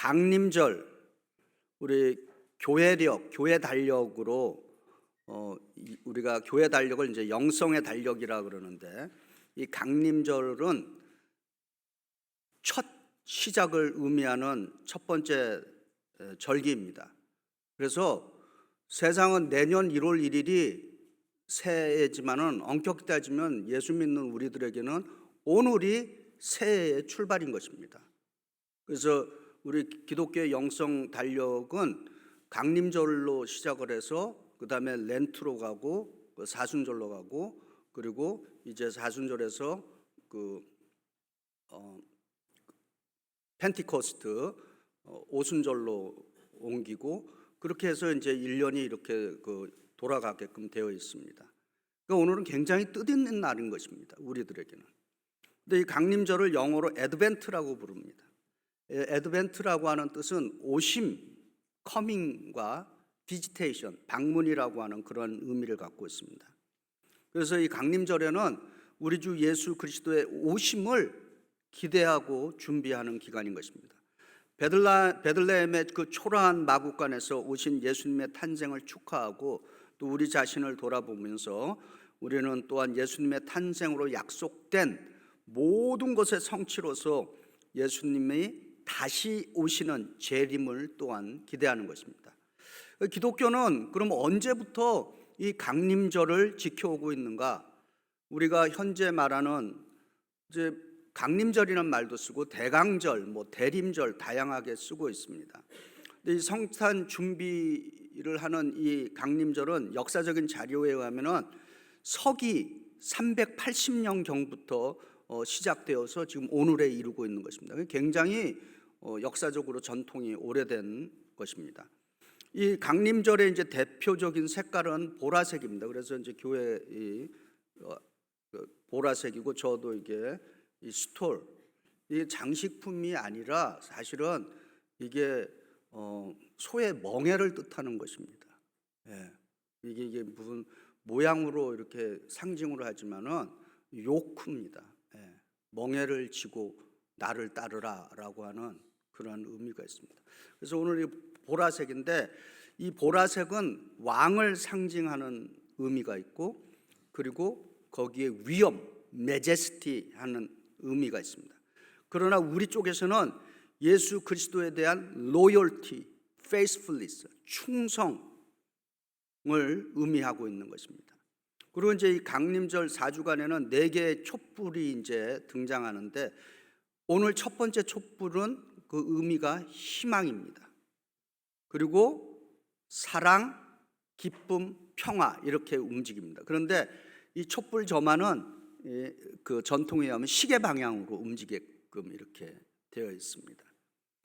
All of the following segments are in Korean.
강림절, 우리 교회 달력으로 우리가 교회 달력을 이제 영성의 달력이라 그러는데, 이 강림절은 첫 시작을 의미하는 첫 번째 절기입니다. 그래서 세상은 내년 1월 1일이 새해지만은 엄격히 따지면 예수 믿는 우리들에게는 오늘이 새해의 출발인 것입니다. 그래서 우리 기독교의 영성 달력은 강림절로 시작을 해서 그 다음에 렌트로 가고 사순절로 가고, 그리고 이제 사순절에서 펜티코스트 오순절로 옮기고, 그렇게 해서 이제 1년이 이렇게 돌아가게끔 되어 있습니다. 그러니까 오늘은 굉장히 뜻있는 날인 것입니다, 우리들에게는. 근데 이 강림절을 영어로 애드벤트라고 부릅니다. 애드벤트라고 하는 뜻은 오심, 커밍과 비지테이션, 방문이라고 하는 그런 의미를 갖고 있습니다. 그래서 이 강림절에는 우리 주 예수 그리스도의 오심을 기대하고 준비하는 기간인 것입니다. 베들레헴의 그 초라한 마구간에서 오신 예수님의 탄생을 축하하고, 또 우리 자신을 돌아보면서 우리는 또한 예수님의 탄생으로 약속된 모든 것의 성취로서 예수님이 다시 오시는 재림을 또한 기대하는 것입니다. 기독교는 그럼 언제부터 이 강림절을 지켜오고 있는가? 우리가 현재 말하는 이제 강림절이라는 말도 쓰고 대강절, 대림절 다양하게 쓰고 있습니다. 근데 이 성탄 준비를 하는 이 강림절은 역사적인 자료에 의하면은 서기 380년 경부터 시작되어서 지금 오늘에 이르고 있는 것입니다. 굉장히 역사적으로 전통이 오래된 것입니다. 이 강림절의 이제 대표적인 색깔은 보라색입니다. 그래서 이제 교회 보라색이고, 저도 이게 이 스톨, 이게 장식품이 아니라 사실은 이게 소의 멍에를 뜻하는 것입니다. 예. 이게 무슨 모양으로 이렇게 상징으로 하지만은 요크입니다. 예. 멍에를 지고 나를 따르라라고 하는 그런 의미가 있습니다. 그래서 오늘 이 보라색인데, 이 보라색은 왕을 상징하는 의미가 있고, 그리고 거기에 위엄, 메제스티 하는 의미가 있습니다. 그러나 우리 쪽에서는 예수 그리스도에 대한 로열티, 페이스풀리스, 충성을 의미하고 있는 것입니다. 그리고 이제 이 강림절 4주간에는 4개의 촛불이 이제 등장하는데, 오늘 첫 번째 촛불은 그 의미가 희망입니다. 그리고 사랑, 기쁨, 평화 이렇게 움직입니다. 그런데 이 촛불 점화는 그 전통에 의하면 시계 방향으로 움직이게끔 이렇게 되어 있습니다.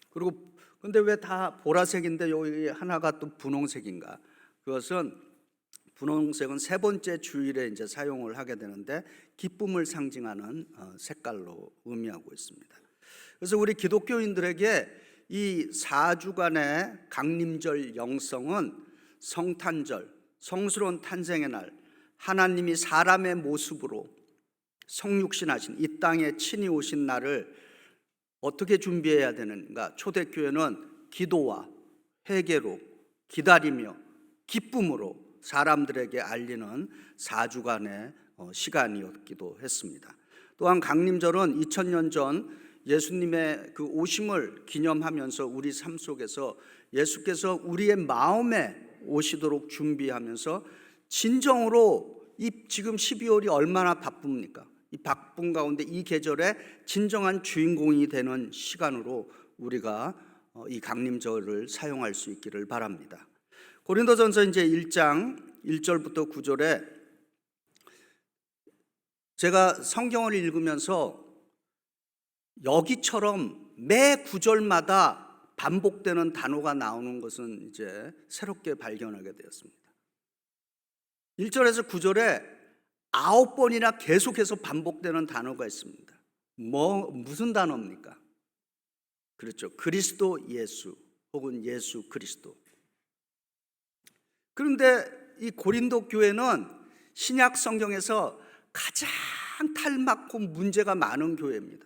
그리고 근데 왜 다 보라색인데 여기 하나가 또 분홍색인가? 그것은 분홍색은 세 번째 주일에 이제 사용을 하게 되는데, 기쁨을 상징하는 색깔로 의미하고 있습니다. 그래서 우리 기독교인들에게 이 4주간의 강림절 영성은 성탄절, 성스러운 탄생의 날, 하나님이 사람의 모습으로 성육신하신 이 땅에 친히 오신 날을 어떻게 준비해야 되는가? 초대교회는 기도와 회개로, 기다리며 기쁨으로 사람들에게 알리는 4주간의 시간이었기도 했습니다. 또한 강림절은 2000년 전 예수님의 그 오심을 기념하면서 우리 삶 속에서 예수께서 우리의 마음에 오시도록 준비하면서 진정으로 이 지금 12월이 얼마나 바쁩니까? 이 바쁜 가운데 이 계절에 진정한 주인공이 되는 시간으로 우리가 이 강림절을 사용할 수 있기를 바랍니다. 고린도전서 이제 1장 1절부터 9절에 제가 성경을 읽으면서 여기처럼 매 구절마다 반복되는 단어가 나오는 것은 이제 새롭게 발견하게 되었습니다. 1절에서 9절에 9번이나 계속해서 반복되는 단어가 있습니다. 무슨 단어입니까? 그렇죠. 그리스도 예수 혹은 예수 그리스도. 그런데 이 고린도 교회는 신약 성경에서 가장 탈맞고 문제가 많은 교회입니다.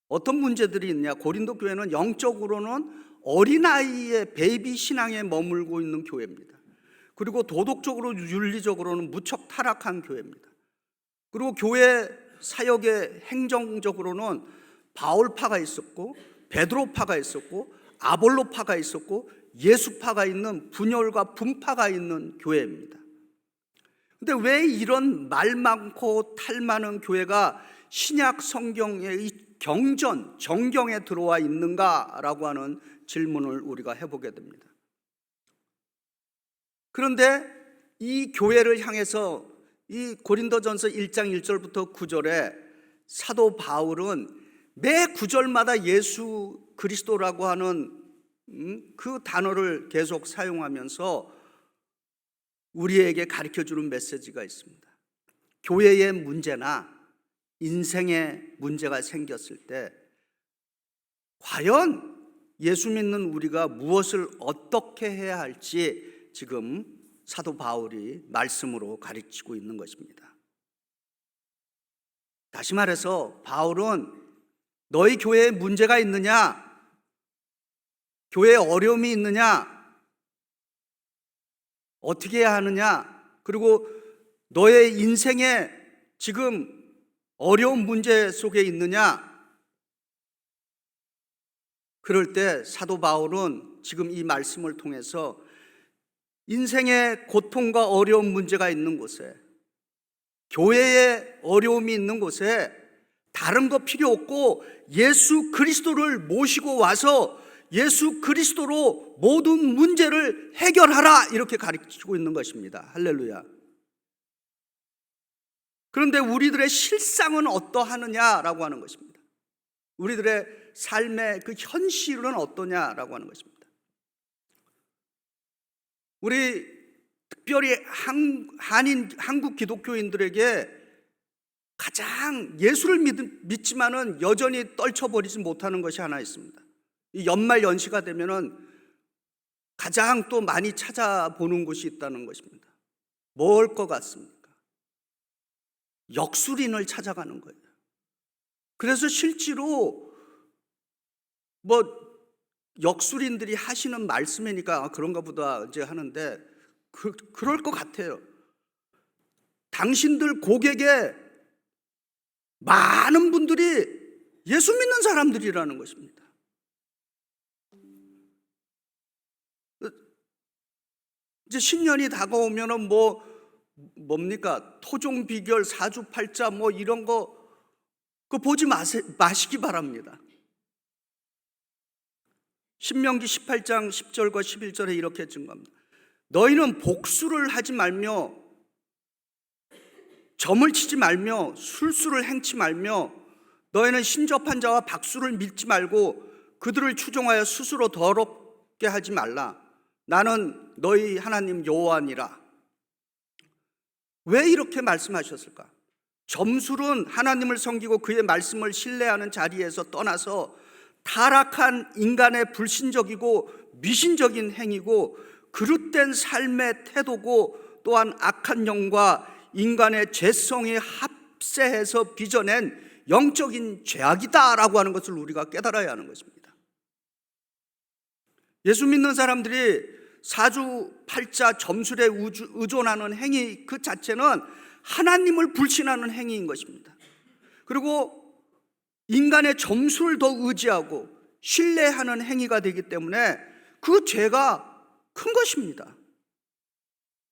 어떤 문제들이 있냐? 고린도 교회는 영적으로는 어린아이의 베이비 신앙에 머물고 있는 교회입니다. 그리고 도덕적으로 윤리적으로는 무척 타락한 교회입니다. 그리고 교회 사역의 행정적으로는 바울파가 있었고 베드로파가 있었고 아볼로파가 있었고 예수파가 있는 분열과 분파가 있는 교회입니다. 근데 왜 이런 말 많고 탈 많은 교회가 신약 성경의 이 정경에 들어와 있는가라고 하는 질문을 우리가 해보게 됩니다. 그런데 이 교회를 향해서 이 고린도전서 1장 1절부터 9절에 사도 바울은 매 구절마다 예수 그리스도라고 하는 그 단어를 계속 사용하면서 우리에게 가르쳐주는 메시지가 있습니다. 교회의 문제나 인생의 문제가 생겼을 때 과연 예수 믿는 우리가 무엇을 어떻게 해야 할지 지금 사도 바울이 말씀으로 가르치고 있는 것입니다. 다시 말해서 바울은 너희 교회에 문제가 있느냐? 교회에 어려움이 있느냐? 어떻게 해야 하느냐? 그리고 너의 인생에 지금 어려운 문제 속에 있느냐? 그럴 때 사도 바울은 지금 이 말씀을 통해서 인생의 고통과 어려운 문제가 있는 곳에, 교회에 어려움이 있는 곳에 다른 거 필요 없고 예수 그리스도를 모시고 와서 예수 그리스도로 모든 문제를 해결하라, 이렇게 가르치고 있는 것입니다. 할렐루야. 그런데 우리들의 실상은 어떠하느냐라고 하는 것입니다. 우리들의 삶의 그 현실은 어떠냐라고 하는 것입니다. 우리 특별히 한국 기독교인들에게 가장 예수를 믿지만은 여전히 떨쳐버리지 못하는 것이 하나 있습니다. 이 연말 연시가 되면은 가장 또 많이 찾아보는 곳이 있다는 것입니다. 뭘 것 같습니까? 역술인을 찾아가는 거예요. 그래서 실제로 역술인들이 하시는 말씀이니까 그런가 보다 이제 하는데 그럴 것 같아요. 당신들 고객에 많은 분들이 예수 믿는 사람들이라는 것입니다. 이제 신년이 다가오면은 뭡니까? 토종 비결, 사주팔자 이런 거 그거 보지 마시기 바랍니다. 신명기 18장 10절과 11절에 이렇게 증거합니다. 너희는 복수를 하지 말며 점을 치지 말며 술수를 행치 말며 너희는 신접한 자와 박수를 믿지 말고 그들을 추종하여 스스로 더럽게 하지 말라. 나는 너희 하나님 여호와니라. 왜 이렇게 말씀하셨을까? 점술은 하나님을 섬기고 그의 말씀을 신뢰하는 자리에서 떠나서 타락한 인간의 불신적이고 미신적인 행위고 그릇된 삶의 태도고 또한 악한 영과 인간의 죄성이 합세해서 빚어낸 영적인 죄악이다라고 하는 것을 우리가 깨달아야 하는 것입니다. 예수 믿는 사람들이 사주팔자 점술에 의존하는 행위 그 자체는 하나님을 불신하는 행위인 것입니다. 그리고 인간의 점수를 더 의지하고 신뢰하는 행위가 되기 때문에 그 죄가 큰 것입니다.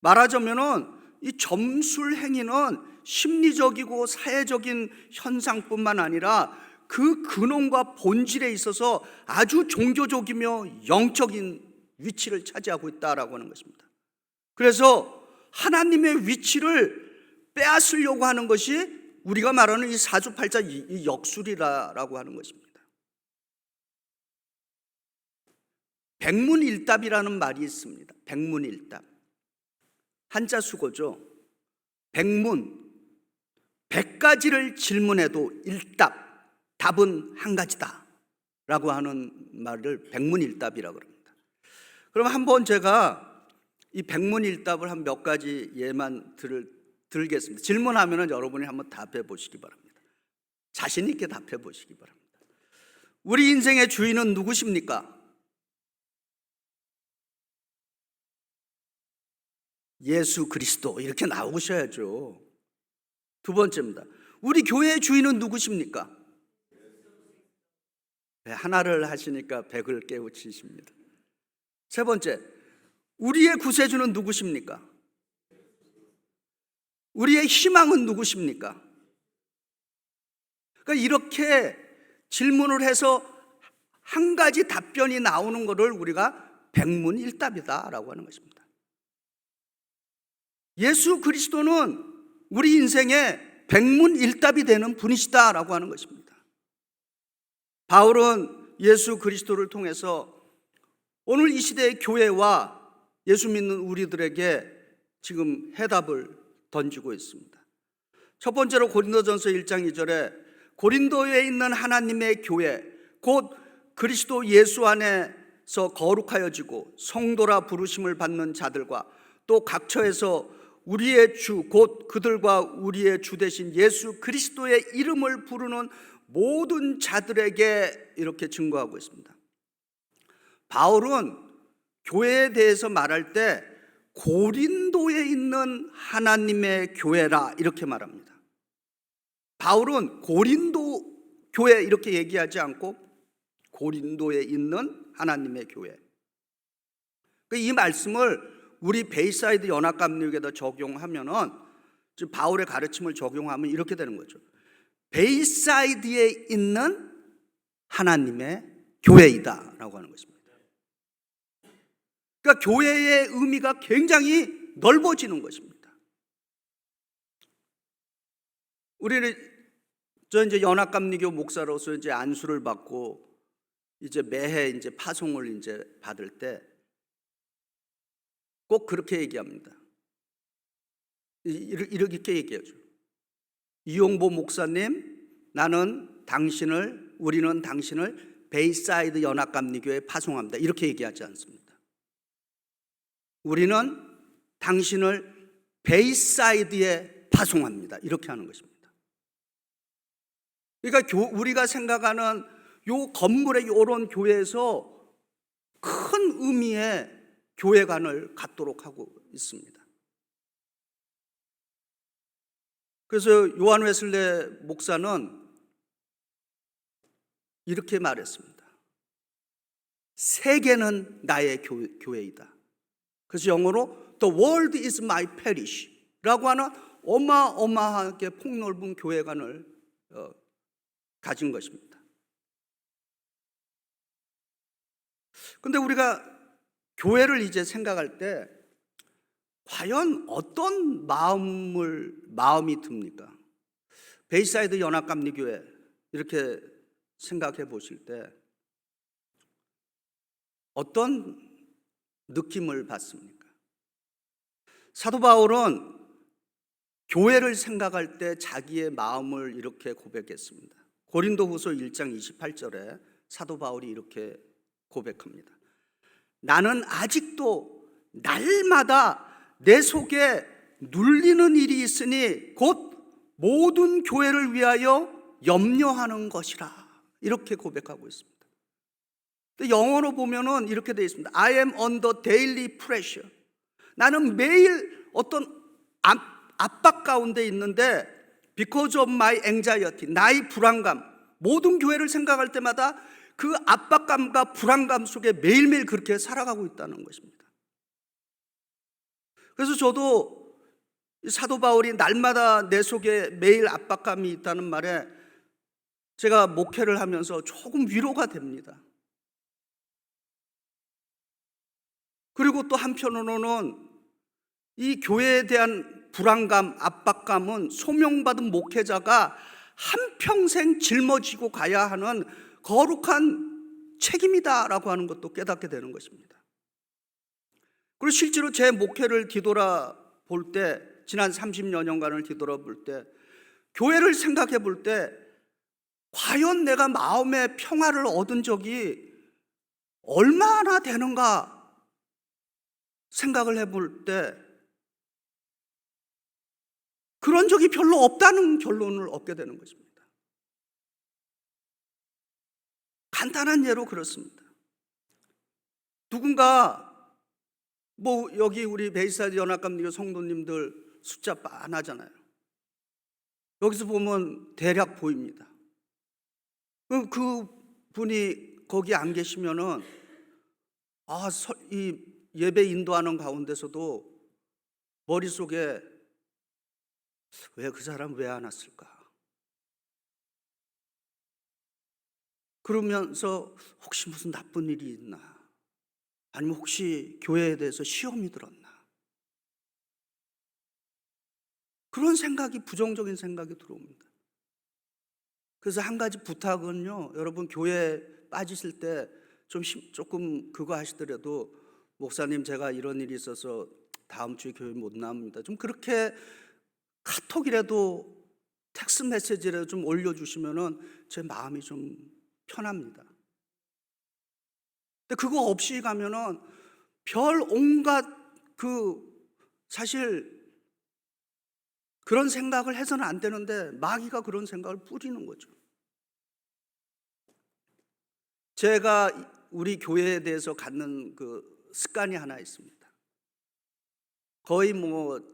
말하자면은 이 점술 행위는 심리적이고 사회적인 현상뿐만 아니라 그 근원과 본질에 있어서 아주 종교적이며 영적인 위치를 차지하고 있다라고 하는 것입니다. 그래서 하나님의 위치를 빼앗으려고 하는 것이 우리가 말하는 이 사주팔자 이 역술이라고 하는 것입니다. 백문일답이라는 말이 있습니다. 백문일답. 한자 수고죠. 백문, 100가지를 질문해도 일답, 답은 한 가지다 라고 하는 말을 백문일답이라고 합니다. 그럼 한번 제가 이 백문일답을 한 몇 가지 예만 들겠습니다. 질문하면 여러분이 한번 답해 보시기 바랍니다. 자신 있게 답해 보시기 바랍니다. 우리 인생의 주인은 누구십니까? 예수 그리스도 이렇게 나오셔야죠. 두 번째입니다. 우리 교회의 주인은 누구십니까? 네, 하나를 하시니까 백을 깨우치십니다. 세 번째, 우리의 구세주는 누구십니까? 우리의 희망은 누구십니까? 그러니까 이렇게 질문을 해서 한 가지 답변이 나오는 것을 우리가 백문일답이다라고 하는 것입니다. 예수 그리스도는 우리 인생의 백문일답이 되는 분이시다라고 하는 것입니다. 바울은 예수 그리스도를 통해서 오늘 이 시대의 교회와 예수 믿는 우리들에게 지금 해답을 던지고 있습니다. 첫 번째로 고린도전서 1장 2절에 고린도에 있는 하나님의 교회 곧 그리스도 예수 안에서 거룩하여지고 성도라 부르심을 받는 자들과 또 각처에서 우리의 주 곧 그들과 우리의 주 되신 예수 그리스도의 이름을 부르는 모든 자들에게 이렇게 증거하고 있습니다. 바울은 교회에 대해서 말할 때 고린도에 있는 하나님의 교회라 이렇게 말합니다. 바울은 고린도 교회 이렇게 얘기하지 않고 고린도에 있는 하나님의 교회. 이 말씀을 우리 베이사이드 연합감리교에다 적용하면은 지금 바울의 가르침을 적용하면 이렇게 되는 거죠. 베이사이드에 있는 하나님의 교회이다라고 하는 것입니다. 그러니까 교회의 의미가 굉장히 넓어지는 것입니다. 우리는 이제 연합감리교 목사로서 이제 안수를 받고 이제 매해 이제 파송을 이제 받을 때 꼭 그렇게 얘기합니다. 이렇게 얘기하죠. 이용보 목사님, 우리는 당신을 베이사이드 연합감리교에 파송합니다. 이렇게 얘기하지 않습니다. 우리는 당신을 베이사이드에 파송합니다. 이렇게 하는 것입니다. 그러니까 우리가 생각하는 요 건물의 요런 교회에서 큰 의미의 교회관을 갖도록 하고 있습니다. 그래서 요한 웨슬레 목사는 이렇게 말했습니다. 세계는 나의 교회이다. 그래서 영어로 The world is my parish 라고 하는 어마어마하게 폭넓은 교회관을 가진 것입니다. 그런데 우리가 교회를 이제 생각할 때 과연 어떤 마음이 듭니까? 베이사이드 연합감리교회 이렇게 생각해 보실 때 어떤 느낌을 받습니까? 사도 바울은 교회를 생각할 때 자기의 마음을 이렇게 고백했습니다. 고린도후서 1장 28절에 사도 바울이 이렇게 고백합니다. 나는 아직도 날마다 내 속에 눌리는 일이 있으니 곧 모든 교회를 위하여 염려하는 것이라 이렇게 고백하고 있습니다. 영어로 보면은 이렇게 되어 있습니다. I am under daily pressure. 나는 매일 어떤 압박 가운데 있는데 because of my anxiety, 나의 불안감, 모든 교회를 생각할 때마다 그 압박감과 불안감 속에 매일매일 그렇게 살아가고 있다는 것입니다. 그래서 저도 사도 바울이 날마다 내 속에 매일 압박감이 있다는 말에 제가 목회를 하면서 조금 위로가 됩니다. 그리고 또 한편으로는 이 교회에 대한 불안감, 압박감은 소명받은 목회자가 한평생 짊어지고 가야 하는 거룩한 책임이다라고 하는 것도 깨닫게 되는 것입니다. 그리고 실제로 제 목회를 뒤돌아볼 때, 지난 30여 년간을 뒤돌아볼 때, 교회를 생각해 볼 때 과연 내가 마음의 평화를 얻은 적이 얼마나 되는가 생각을 해볼 때 그런 적이 별로 없다는 결론을 얻게 되는 것입니다. 간단한 예로 그렇습니다. 누군가 여기 우리 베이사드 연합감리교 성도님들 숫자 많아잖아요. 여기서 보면 대략 보입니다. 그 분이 거기 안 계시면은 이 예배 인도하는 가운데서도 머릿속에 왜 그 사람 왜 안 왔을까? 그러면서 혹시 무슨 나쁜 일이 있나? 아니면 혹시 교회에 대해서 시험이 들었나? 그런 생각이, 부정적인 생각이 들어옵니다. 그래서 한 가지 부탁은요, 여러분 교회에 빠지실 때 조금 그거 하시더라도, 목사님 제가 이런 일이 있어서 다음 주에 교회 못 나옵니다, 좀 그렇게 카톡이라도 텍스트 메시지라도 좀 올려주시면은 제 마음이 좀 편합니다. 근데 그거 없이 가면은 별 온갖 사실 그런 생각을 해서는 안 되는데 마귀가 그런 생각을 뿌리는 거죠. 제가 우리 교회에 대해서 갖는 그 습관이 하나 있습니다. 거의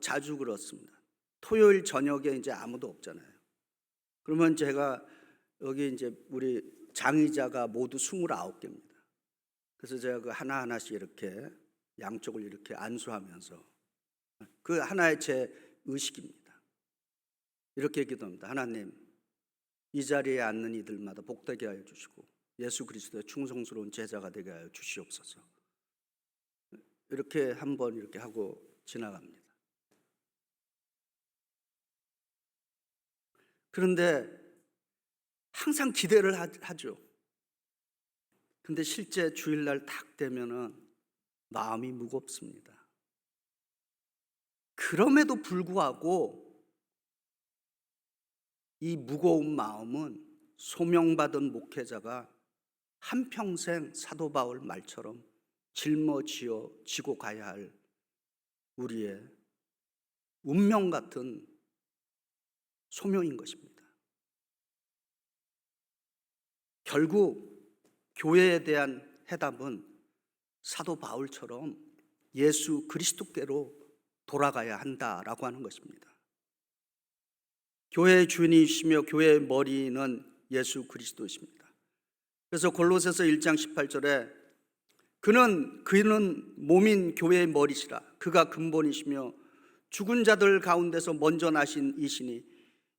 자주 그렇습니다. 토요일 저녁에 이제 아무도 없잖아요. 그러면 제가 여기 이제 우리 장의자가 모두 29개입니다. 그래서 제가 그 하나하나씩 이렇게 양쪽을 이렇게 안수하면서, 그 하나의 제 의식입니다. 이렇게 기도합니다. 하나님, 이 자리에 앉는 이들마다 복되게 하여 주시고 예수 그리스도의 충성스러운 제자가 되게 하여 주시옵소서. 이렇게 한번 이렇게 하고 지나갑니다. 그런데 항상 기대를 하죠. 근데 실제 주일날 딱 되면은 마음이 무겁습니다. 그럼에도 불구하고 이 무거운 마음은 소명받은 목회자가 한평생 사도 바울 말처럼 짊어지어 지고 가야 할 우리의 운명 같은 소명인 것입니다. 결국 교회에 대한 해답은 사도 바울처럼 예수 그리스도께로 돌아가야 한다라고 하는 것입니다. 교회의 주인이시며 교회의 머리는 예수 그리스도이십니다. 그래서 골로새서 1장 18절에 그는 몸인 교회의 머리시라. 그가 근본이시며 죽은 자들 가운데서 먼저 나신 이시니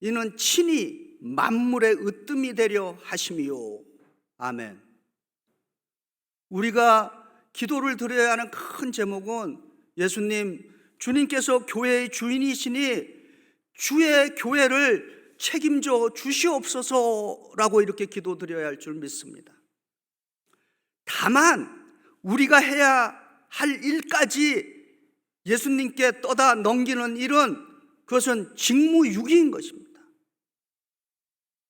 이는 친히 만물의 으뜸이 되려 하심이요. 아멘. 우리가 기도를 드려야 하는 큰 제목은 주님께서 교회의 주인이시니 주의 교회를 책임져 주시옵소서라고 이렇게 기도드려야 할 줄 믿습니다. 다만 우리가 해야 할 일까지 예수님께 떠다 넘기는 일은 그것은 직무유기인 것입니다.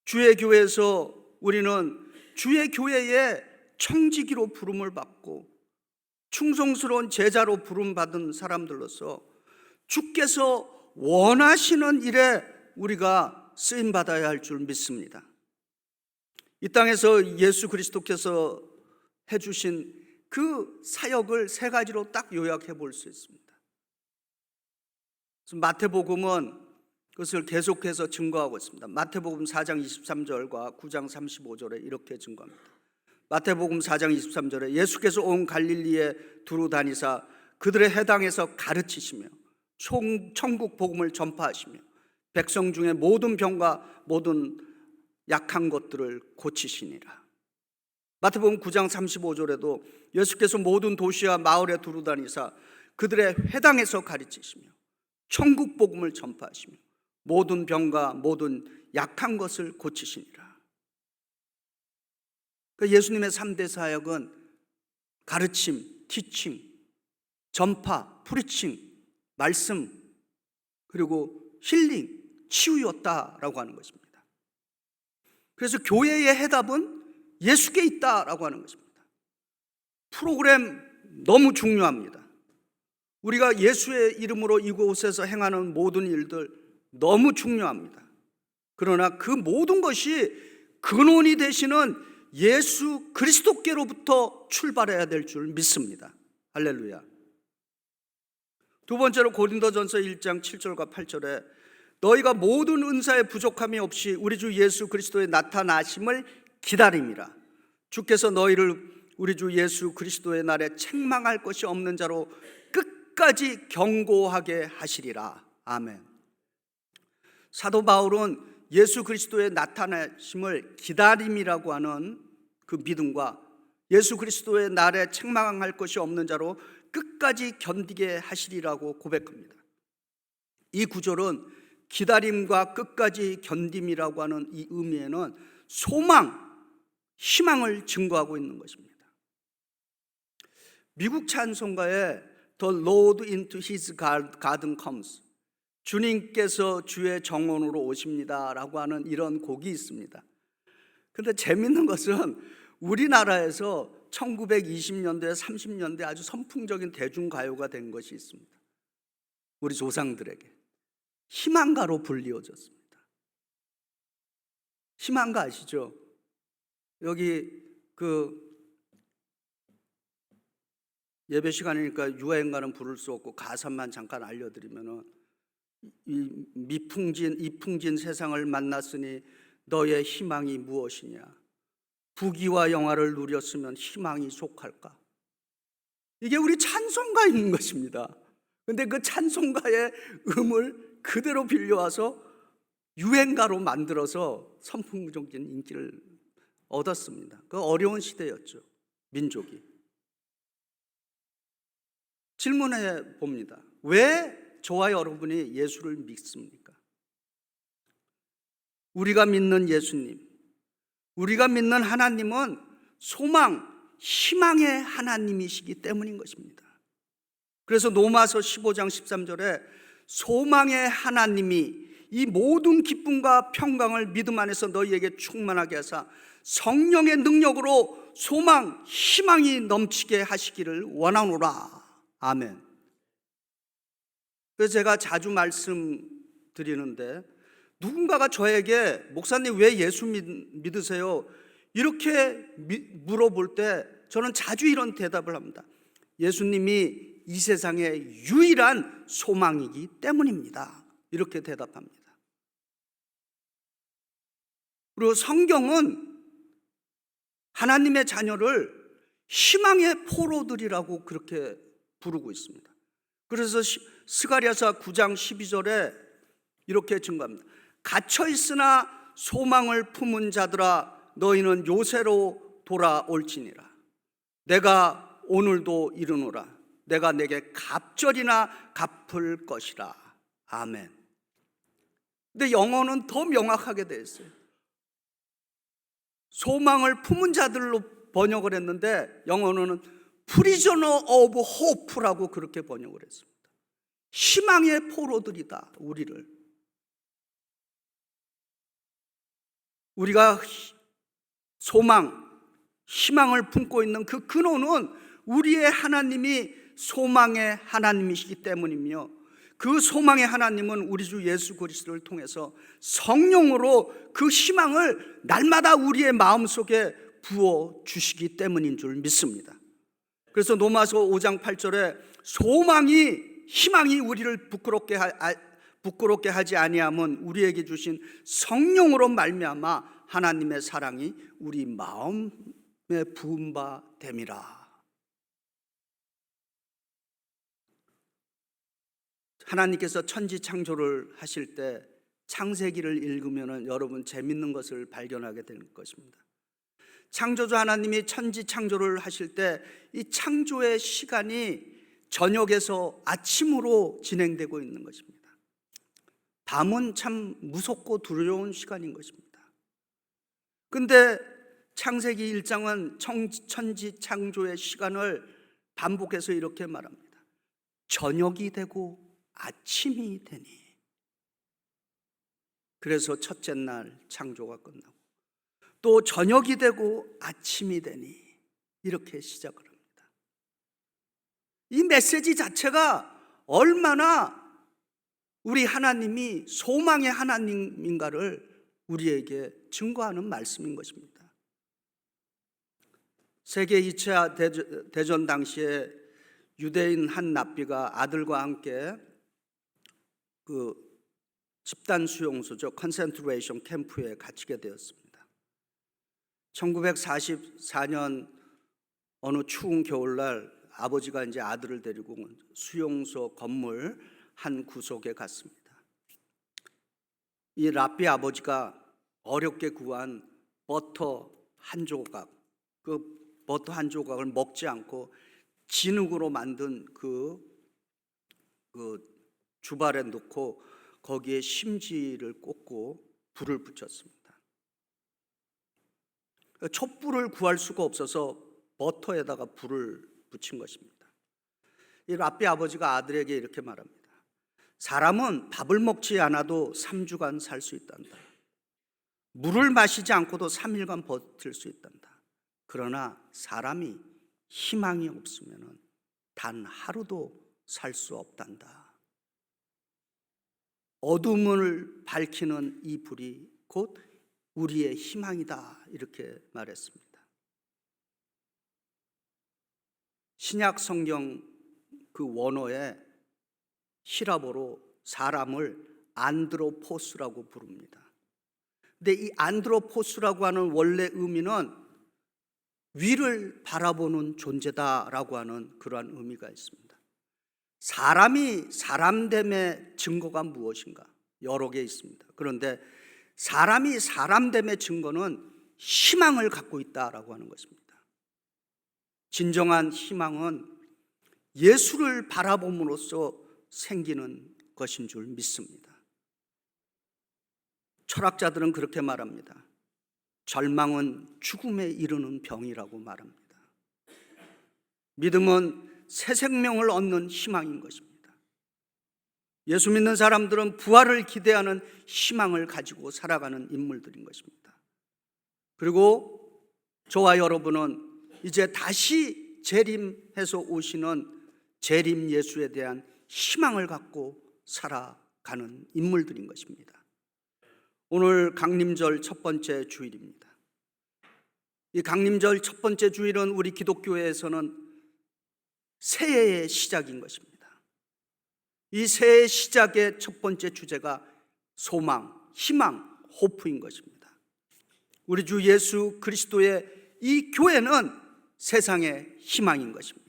주의 교회에서 우리는 주의 교회의 청지기로 부름을 받고 충성스러운 제자로 부름받은 사람들로서 주께서 원하시는 일에 우리가 쓰임받아야 할 줄 믿습니다. 이 땅에서 예수 그리스도께서 해주신 그 사역을 세 가지로 딱 요약해 볼 수 있습니다. 마태복음은 그것을 계속해서 증거하고 있습니다. 마태복음 4장 23절과 9장 35절에 이렇게 증거합니다. 마태복음 4장 23절에 예수께서 온 갈릴리에 두루 다니사 그들의 회당에서 가르치시며 천국 복음을 전파하시며 백성 중에 모든 병과 모든 약한 것들을 고치시니라. 마태복음 9장 35절에도 예수께서 모든 도시와 마을에 두루 다니사 그들의 회당에서 가르치시며 천국 복음을 전파하시며 모든 병과 모든 약한 것을 고치시니라. 그러니까 예수님의 3대 사역은 가르침, 티칭, 전파, 프리칭, 말씀, 그리고 힐링, 치유였다라고 하는 것입니다. 그래서 교회의 해답은 예수께 있다라고 하는 것입니다. 프로그램 너무 중요합니다. 우리가 예수의 이름으로 이곳에서 행하는 모든 일들 너무 중요합니다. 그러나 그 모든 것이 근원이 되시는 예수 그리스도께로부터 출발해야 될 줄 믿습니다. 할렐루야. 두 번째로 고린도전서 1장 7절과 8절에 너희가 모든 은사에 부족함이 없이 우리 주 예수 그리스도의 나타나심을 기다림이라. 주께서 너희를 우리 주 예수 그리스도의 날에 책망할 것이 없는 자로 끝까지 경고하게 하시리라. 아멘. 사도 바울은 예수 그리스도의 나타나심을 기다림이라고 하는 그 믿음과 예수 그리스도의 날에 책망할 것이 없는 자로 끝까지 견디게 하시리라고 고백합니다. 이 구절은 기다림과 끝까지 견딤이라고 하는 이 의미에는 소망, 희망을 증거하고 있는 것입니다. 미국 찬송가에 The Lord into His garden comes, 주님께서 주의 정원으로 오십니다 라고 하는 이런 곡이 있습니다. 그런데 재밌는 것은 우리나라에서 1920년대, 30년대 아주 선풍적인 대중가요가 된 것이 있습니다. 우리 조상들에게 희망가로 불리워졌습니다. 희망가 아시죠? 여기 그 예배 시간이니까 유행가는 부를 수 없고 가사만 잠깐 알려드리면은 이 이풍진 세상을 만났으니 너의 희망이 무엇이냐? 부귀와 영화를 누렸으면 희망이 속할까? 이게 우리 찬송가에 있는 것입니다. 근데 그 찬송가의 음을 그대로 빌려와서 유행가로 만들어서 선풍적인 인기를 얻었습니다. 그 어려운 시대였죠, 민족이. 질문해 봅니다. 왜 저와 여러분이 예수를 믿습니까? 우리가 믿는 예수님, 우리가 믿는 하나님은 소망, 희망의 하나님이시기 때문인 것입니다. 그래서 로마서 15장 13절에 소망의 하나님이 이 모든 기쁨과 평강을 믿음 안에서 너희에게 충만하게 하사 성령의 능력으로 소망, 희망이 넘치게 하시기를 원하노라. 아멘. 그래서 제가 자주 말씀드리는데 누군가가 저에게 목사님 왜 예수 믿으세요? 이렇게 물어볼 때 저는 자주 이런 대답을 합니다. 예수님이 이 세상의 유일한 소망이기 때문입니다. 이렇게 대답합니다. 그리고 성경은 하나님의 자녀를 희망의 포로들이라고 그렇게 부르고 있습니다. 그래서 스가랴서 9장 12절에 이렇게 증거합니다. 갇혀 있으나 소망을 품은 자들아 너희는 요새로 돌아올지니라. 내가 오늘도 이르노라. 내가 내게 갑절이나 갚을 것이라. 아멘. 근데 영어는 더 명확하게 되어 있어요. 소망을 품은 자들로 번역을 했는데 영어는 Prisoner of Hope라고 그렇게 번역을 했습니다. 희망의 포로들이다, 우리를. 우리가 소망, 희망을 품고 있는 그 근원은 우리의 하나님이 소망의 하나님이시기 때문이며 그 소망의 하나님은 우리 주 예수 그리스도를 통해서 성령으로 그 희망을 날마다 우리의 마음속에 부어주시기 때문인 줄 믿습니다. 그래서 로마서 5장 8절에 소망이, 희망이 우리를 부끄럽게 하지 아니함은 우리에게 주신 성령으로 말미암아 하나님의 사랑이 우리 마음에 부은 바 됨이라. 하나님께서 천지 창조를 하실 때 창세기를 읽으면 여러분 재밌는 것을 발견하게 될 것입니다. 창조주 하나님이 천지 창조를 하실 때 이 창조의 시간이 저녁에서 아침으로 진행되고 있는 것입니다. 밤은 참 무섭고 두려운 시간인 것입니다. 그런데 창세기 1장은 천지 창조의 시간을 반복해서 이렇게 말합니다. 저녁이 되고 아침이 되니. 그래서 첫째 날 창조가 끝나고 또 저녁이 되고 아침이 되니 이렇게 시작을 합니다. 이 메시지 자체가 얼마나 우리 하나님이 소망의 하나님인가를 우리에게 증거하는 말씀인 것입니다. 세계 2차 대전 당시에 유대인 한 랍비가 아들과 함께 그 집단 수용소죠, 컨센트레이션 캠프에 갇히게 되었습니다. 1944년 어느 추운 겨울날 아버지가 이제 아들을 데리고 수용소 건물 한 구석에 갔습니다. 이 랍비 아버지가 어렵게 구한 버터 한 조각, 그 버터 한 조각을 먹지 않고 진흙으로 만든 그 주발에 넣고 거기에 심지를 꽂고 불을 붙였습니다. 촛불을 구할 수가 없어서 버터에다가 불을 붙인 것입니다. 이 랍비 아버지가 아들에게 이렇게 말합니다. 사람은 밥을 먹지 않아도 3주간 살 수 있단다. 물을 마시지 않고도 3일간 버틸 수 있단다. 그러나 사람이 희망이 없으면 단 하루도 살 수 없단다. 어둠을 밝히는 이 불이 곧 우리의 희망이다, 이렇게 말했습니다. 신약 성경 그 원어에 히라보로 사람을 안드로포스라고 부릅니다. 근데 이 안드로포스라고 하는 원래 의미는 위를 바라보는 존재다라고 하는 그러한 의미가 있습니다. 사람이 사람됨의 증거가 무엇인가? 여러 개 있습니다. 그런데 사람이 사람됨의 증거는 희망을 갖고 있다라고 하는 것입니다. 진정한 희망은 예수를 바라봄으로써 생기는 것인 줄 믿습니다. 철학자들은 그렇게 말합니다. 절망은 죽음에 이르는 병이라고 말합니다. 믿음은 새 생명을 얻는 희망인 것입니다. 예수 믿는 사람들은 부활을 기대하는 희망을 가지고 살아가는 인물들인 것입니다. 그리고 저와 여러분은 이제 다시 재림해서 오시는 재림 예수에 대한 희망을 갖고 살아가는 인물들인 것입니다. 오늘 강림절 첫 번째 주일입니다. 이 강림절 첫 번째 주일은 우리 기독교회에서는 새해의 시작인 것입니다. 이 새해 시작의 첫 번째 주제가 소망, 희망, 호프인 것입니다. 우리 주 예수 그리스도의 이 교회는 세상의 희망인 것입니다.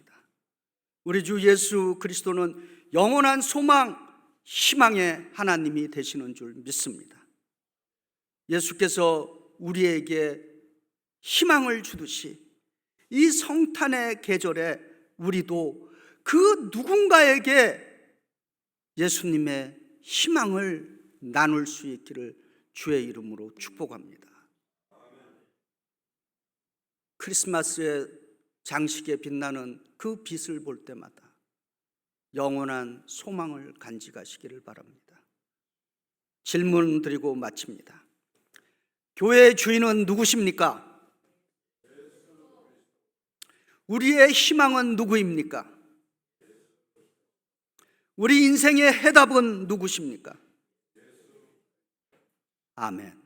우리 주 예수 그리스도는 영원한 소망, 희망의 하나님이 되시는 줄 믿습니다. 예수께서 우리에게 희망을 주듯이 이 성탄의 계절에 우리도 그 누군가에게 예수님의 희망을 나눌 수 있기를 주의 이름으로 축복합니다. 크리스마스의 장식에 빛나는 그 빛을 볼 때마다 영원한 소망을 간직하시기를 바랍니다. 질문 드리고 마칩니다. 교회의 주인은 누구십니까? 우리의 희망은 누구입니까? 우리 인생의 해답은 누구십니까? 아멘.